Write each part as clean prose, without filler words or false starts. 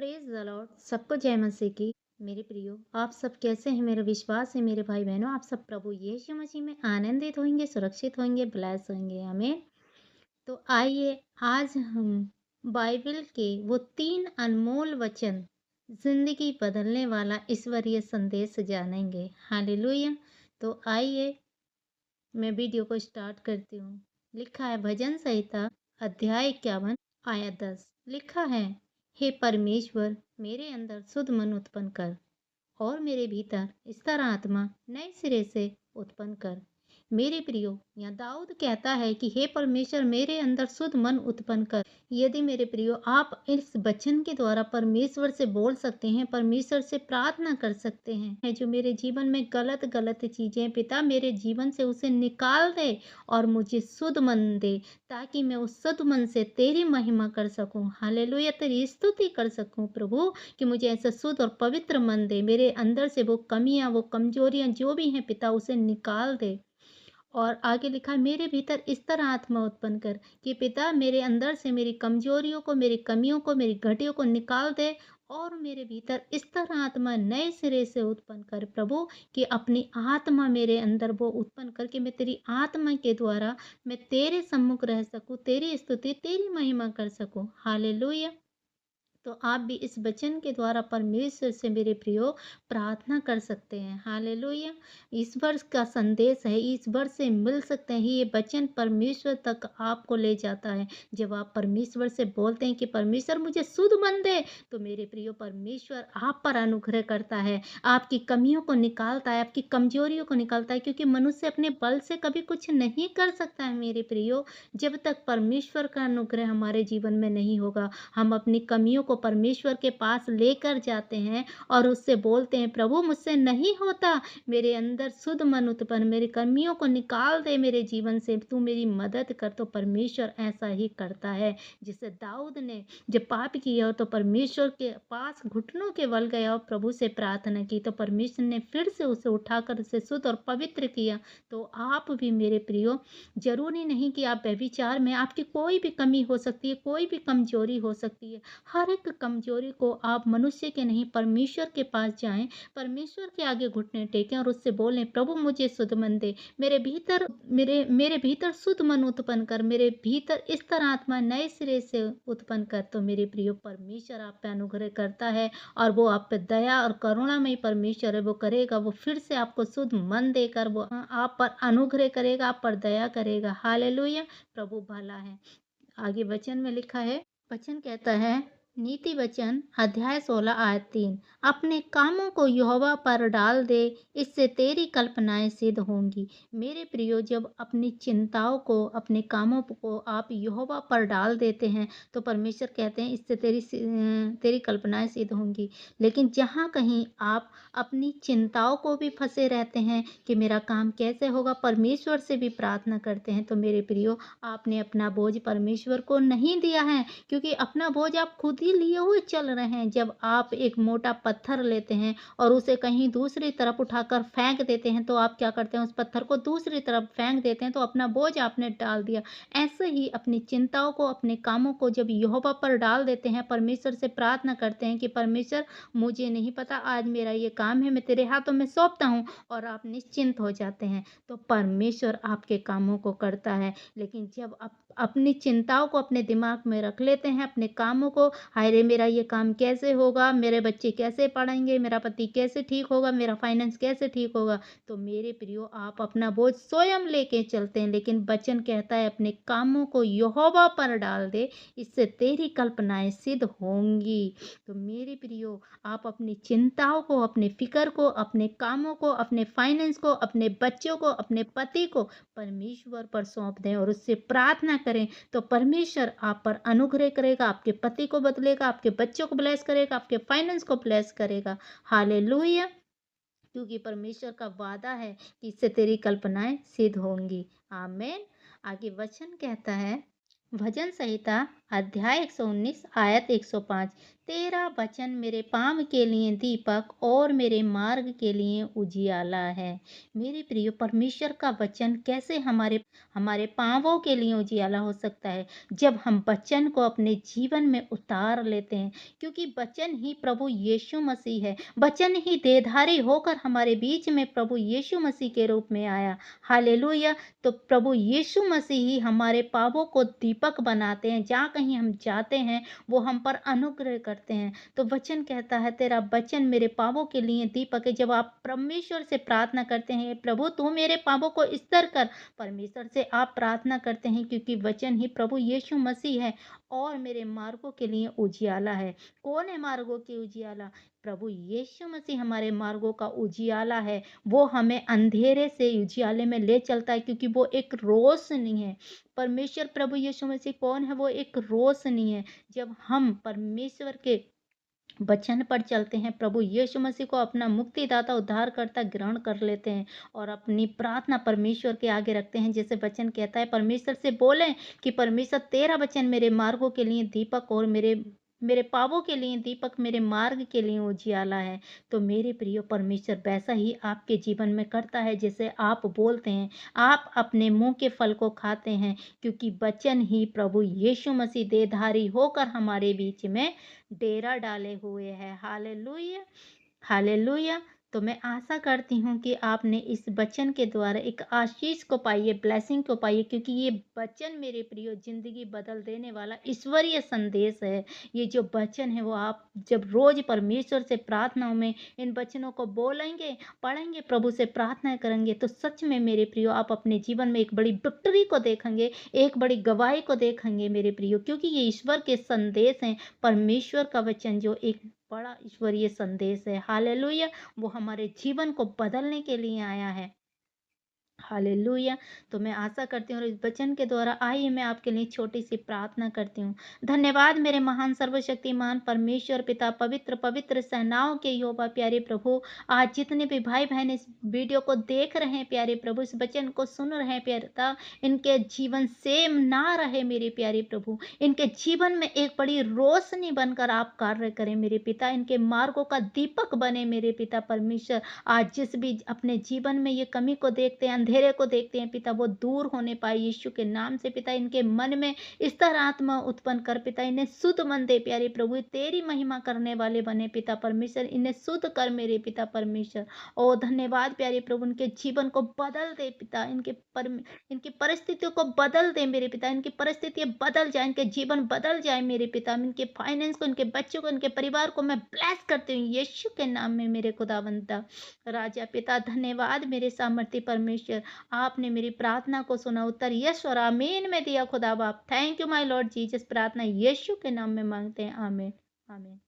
Praise the Lord. सबको जय मसीह की। मेरे प्रियो, आप सब कैसे हैं? मेरा विश्वास है मेरे भाई बहनों, आप सब प्रभु यीशु मसीह में आनंदित होंगे, सुरक्षित होंगे, ब्लेस होंगे। आमीन। तो आइए आज हम बाइबल के वो 3 अनमोल वचन, जिंदगी बदलने वाला ईश्वरीय संदेश जानेंगे। हालेलुया। तो आइए मैं वीडियो को स्टार्ट करती हूँ। लिखा है भजन संहिता अध्याय 51 आयत 10। लिखा है, हे परमेश्वर, मेरे अंदर शुद्ध मन उत्पन्न कर और मेरे भीतर स्थिर आत्मा नए सिरे से उत्पन्न कर। मेरे प्रियो, यहाँ दाऊद कहता है कि हे परमेश्वर, मेरे अंदर शुद्ध मन उत्पन्न कर। यदि मेरे प्रियो आप इस वचन के द्वारा परमेश्वर से बोल सकते हैं, परमेश्वर से प्रार्थना कर सकते हैं, है जो मेरे जीवन में गलत गलत चीजें पिता मेरे जीवन से उसे निकाल दे और मुझे शुद्ध मन दे, ताकि मैं उस शुद्ध मन से तेरी महिमा कर सकूं। हालेलुया, तेरी स्तुति कर सकूं प्रभु, कि मुझे ऐसा शुद्ध और पवित्र मन दे। मेरे अंदर से वो कमियां, वो कमजोरियां जो भी हैं पिता, उसे निकाल दे। और आगे लिखा है, मेरे भीतर इस तरह आत्मा उत्पन्न कर, कि पिता मेरे अंदर से मेरी कमजोरियों को, मेरी कमियों को, मेरी घटियों को निकाल दे और मेरे भीतर इस तरह आत्मा नए सिरे से उत्पन्न कर प्रभु, कि अपनी आत्मा मेरे अंदर वो उत्पन्न करके मैं तेरी आत्मा के द्वारा मैं तेरे सम्मुख रह सकूं, तेरी स्तुति तेरी महिमा कर सकूं। हालेलुया। तो आप भी इस वचन के द्वारा परमेश्वर से मेरे प्रियो प्रार्थना कर सकते हैं। हालेलुया। ईश्वर का संदेश है, ईश्वर से मिल सकते हैं। ये वचन परमेश्वर तक आपको ले जाता है। जब आप परमेश्वर से बोलते हैं कि परमेश्वर मुझे शुद्ध मन दे, तो मेरे प्रियो परमेश्वर आप पर अनुग्रह करता है, आपकी कमियों को निकालता है, आपकी कमजोरियों को निकालता है, क्योंकि मनुष्य अपने बल से कभी कुछ नहीं कर सकता है मेरे प्रियो, जब तक परमेश्वर का अनुग्रह हमारे जीवन में नहीं होगा। हम अपनी कमियों को परमेश्वर के पास लेकर जाते हैं और उससे बोलते हैं, प्रभु मुझसे नहीं होता, मेरे अंदर शुद्ध मन उत्पन्न, मेरी कमियों को निकाल दे मेरे जीवन से, तू मेरी मदद कर। तो परमेश्वर ऐसा ही करता है। जिसे दाऊद ने जब पाप किया तो परमेश्वर के पास घुटनों के बल गया और प्रभु से प्रार्थना की, तो परमेश्वर ने फिर से उसे उठाकर उसे शुद्ध और पवित्र किया। तो आप भी मेरे प्रियो, जरूरी नहीं कि आप व्यभिचार में, आपकी कोई भी कमी हो सकती है, कोई भी कमजोरी हो सकती है। हर एक कमजोरी को आप मनुष्य के नहीं परमेश्वर के पास जाएं, परमेश्वर के आगे घुटने टेकें और उससे बोलें, प्रभु मुझे शुद्ध मन दे, मेरे भीतर शुद्ध मन उत्पन्न कर, मेरे भीतर इस तरह आत्मा नए सिरे से उत्पन्न कर। तो मेरे प्रियो परमेश्वर आप पे अनुग्रह करता है और वो आप पे दया और करुणामय परमेश्वर है, वो करेगा, वो फिर से आपको शुद्ध मन देकर वो आप पर अनुग्रह करेगा, आप पर दया करेगा। हालेलुया। प्रभु भला है। आगे वचन में लिखा है, वचन कहता है, नीति वचन अध्याय 16 आयत 3, अपने कामों को यहोवा पर डाल दे, इससे तेरी कल्पनाएं सिद्ध होंगी। मेरे प्रियो, जब अपनी चिंताओं को, अपने कामों को आप यहोवा पर डाल देते हैं, तो परमेश्वर कहते हैं इससे तेरी कल्पनाएं सिद्ध होंगी। लेकिन जहाँ कहीं आप अपनी चिंताओं को भी फंसे रहते हैं कि मेरा काम कैसे होगा, परमेश्वर से भी प्रार्थना करते हैं, तो मेरे प्रियो आपने अपना बोझ परमेश्वर को नहीं दिया है, क्योंकि अपना बोझ आप खुद ही लिए हुए चल रहे हैं। जब आप एक मोटा पत्थर लेते हैं और उसे कहीं दूसरी तरफ उठाकर फेंक देते हैं, तो आप क्या करते हैं, उस पत्थर को दूसरी तरफ फेंक देते हैं, तो अपना बोझ आपने डाल दिया। ऐसे ही अपनी चिंताओं को, अपने कामों को जब यहोवा पर डाल देते हैं, परमेश्वर से प्रार्थना करते हैं कि परमेश्वर मुझे नहीं पता, आज मेरा ये काम है, मैं तेरे हाथों में सौंपता हूँ, और आप निश्चिंत हो जाते हैं, तो परमेश्वर आपके कामों को करता है। लेकिन जब आप अपनी चिंताओं को अपने दिमाग में रख लेते हैं, अपने कामों को, हाय रे मेरा ये काम कैसे होगा, मेरे बच्चे कैसे पढ़ेंगे, मेरा पति कैसे ठीक होगा, मेरा फाइनेंस कैसे ठीक होगा, तो मेरे प्रियो आप अपना बोझ स्वयं लेके चलते हैं। लेकिन वचन कहता है, अपने कामों को यहोवा पर डाल दे, इससे तेरी कल्पनाएं सिद्ध होंगी। तो मेरे प्रियो, आप अपनी चिंताओं को, अपने फिक्र को, अपने कामों को, अपने फाइनेंस को, अपने बच्चों को, अपने पति को परमेश्वर पर सौंप दें और उससे प्रार्थना करें, तो परमेश्वर आप पर अनुग्रह करेगा, आपके पति को बदलेगा, आपके बच्चों को ब्लेस करेगा, आपके फाइनेंस को ब्लेस करेगा। हालेलुया। क्योंकि परमेश्वर का वादा है कि इससे तेरी कल्पनाएं सिद्ध होंगी। आमीन। आगे वचन कहता है, भजन संहिता अध्याय 119 आयत 105। तेरा वचन मेरे पाँव के लिए दीपक और मेरे मार्ग के लिए उजियाला है। मेरे प्रिय, परमेश्वर का वचन कैसे हमारे हमारे पाँवों के लिए उजियाला हो सकता है? जब हम वचन को अपने जीवन में उतार लेते हैं, क्योंकि वचन ही प्रभु यीशु मसीह है। वचन ही देहधारी होकर हमारे बीच में प्रभु यीशु मसीह के रूप में आया। हालेलुया। तो प्रभु यीशु मसीह ही हमारे पापों को दीपक बनाते हैं। जहाँ कहीं हम जाते हैं, वो हम पर अनुग्रह करते हैं। तो वचन कहता है, तेरा वचन मेरे पापों के लिए दीपक है। जब आप परमेश्वर से प्रार्थना करते हैं, प्रभु तू मेरे पापों को स्तर कर, परमेश्वर से आप प्रार्थना करते हैं, क्योंकि वचन ही प्रभु यीशु मसीह है और मेरे मार्गों के लिए उजियाला है। कौन है मार्गों की उजियाला? प्रभु यीशु मसीह हमारे मार्गों का उजियाला है। वो हमें अंधेरे से उजियाले में ले चलता है, क्योंकि वो एक रोशनी है। परमेश्वर प्रभु यीशु मसीह कौन है? वो एक रोशनी है। जब हम परमेश्वर के वचन पर चलते हैं, प्रभु यीशु मसीह को अपना मुक्तिदाता उद्धारकर्ता ग्रहण कर लेते हैं और अपनी प्रार्थना परमेश्वर के आगे रखते हैं, जैसे वचन कहता है, परमेश्वर से बोलें कि परमेश्वर तेरा वचन मेरे मार्गों के लिए दीपक और मेरे मेरे पापों के लिए दीपक, मेरे मार्ग के लिए उजियाला है। तो मेरे प्रिय, परमेश्वर वैसा ही आपके जीवन में करता है जैसे आप बोलते हैं। आप अपने मुंह के फल को खाते हैं, क्योंकि वचन ही प्रभु यीशु मसीह देहधारी होकर हमारे बीच में डेरा डाले हुए है। Hallelujah, hallelujah. तो मैं आशा करती हूँ कि आपने इस वचन के द्वारा एक आशीष को पाई है, ब्लेसिंग को पाई है, क्योंकि ये वचन मेरे प्रियो जिंदगी बदल देने वाला ईश्वरीय संदेश है। ये जो वचन है, वो आप जब रोज परमेश्वर से प्रार्थनाओं में इन वचनों को बोलेंगे, पढ़ेंगे, प्रभु से प्रार्थना करेंगे, तो सच में मेरे प्रियो आप अपने जीवन में एक बड़ी विक्ट्री को देखेंगे, एक बड़ी गवाही को देखेंगे मेरे प्रियो, क्योंकि ये ईश्वर के संदेश हैं। परमेश्वर का वचन जो एक बड़ा ईश्वरीय संदेश है, हालेलुया, वो हमारे जीवन को बदलने के लिए आया है। हालेलुया। तो मैं आशा करती हूँ, और इस वचन के द्वारा आइए मैं आपके लिए छोटी सी प्रार्थना करती हूँ। धन्यवाद मेरे महान सर्वशक्तिमान परमेश्वर पिता, पवित्र पवित्र सेनाओं के यहोवा प्यारे प्रभु, आज जितने भी भाई बहन इस वीडियो को देख रहे हैं प्यारे प्रभु, इस वचन को सुन रहे हैं प्यारे पिता, इनके जीवन सेम ना रहे मेरे प्यारे प्रभु, इनके जीवन में एक बड़ी रोशनी बनकर आप कार्य करें मेरे पिता, इनके मार्गों का दीपक बने मेरे पिता परमेश्वर। आज जिस भी अपने जीवन में ये कमी को देखते हैं, अंधेरे को देखते हैं पिता, वो दूर होने पाए यीशु के नाम से पिता। इनके मन में इस तरह आत्मा उत्पन्न कर पिता, इन्हें शुद्ध मन दे प्यारे प्रभु, तेरी महिमा करने वाले बने पिता परमेश्वर, इन्हें शुद्ध कर मेरे पिता परमेश्वर। ओ धन्यवाद प्यारे प्रभु, इनके जीवन को बदल दे पिता, इनकी परिस्थितियों को बदल दे मेरे पिता, इनकी परिस्थितियां बदल जाए, इनके जीवन बदल जाए मेरे पिता, इनके फाइनेंस को, इनके बच्चों को, इनके परिवार को मैं ब्लेस करती हूँ यीशु के नाम में मेरे खुदावंता राजा पिता। धन्यवाद मेरे सामर्थ्य परमेश्वर, आपने मेरी प्रार्थना को सुना, उत्तर यस और आमीन में दिया खुदा बाप। Thank you my Lord Jesus. प्रार्थना यीशु के नाम में मांगते हैं, आमीन, आमीन।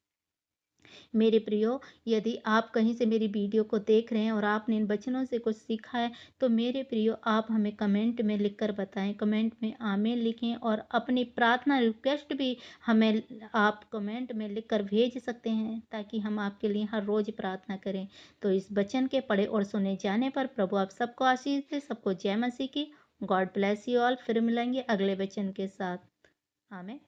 मेरे प्रियो, यदि आप कहीं से मेरी वीडियो को देख रहे हैं और आपने इन वचनों से कुछ सीखा है, तो मेरे प्रियो आप हमें कमेंट में लिखकर बताएं। कमेंट में आमीन लिखें, और अपनी प्रार्थना रिक्वेस्ट भी हमें आप कमेंट में लिखकर भेज सकते हैं, ताकि हम आपके लिए हर रोज प्रार्थना करें। तो इस वचन के पढ़े और सुने जाने पर प्रभु आप सबको आशीष दे। सबको जय मसीह की। God bless you all. फिर मिलेंगे अगले वचन के साथ। आमीन।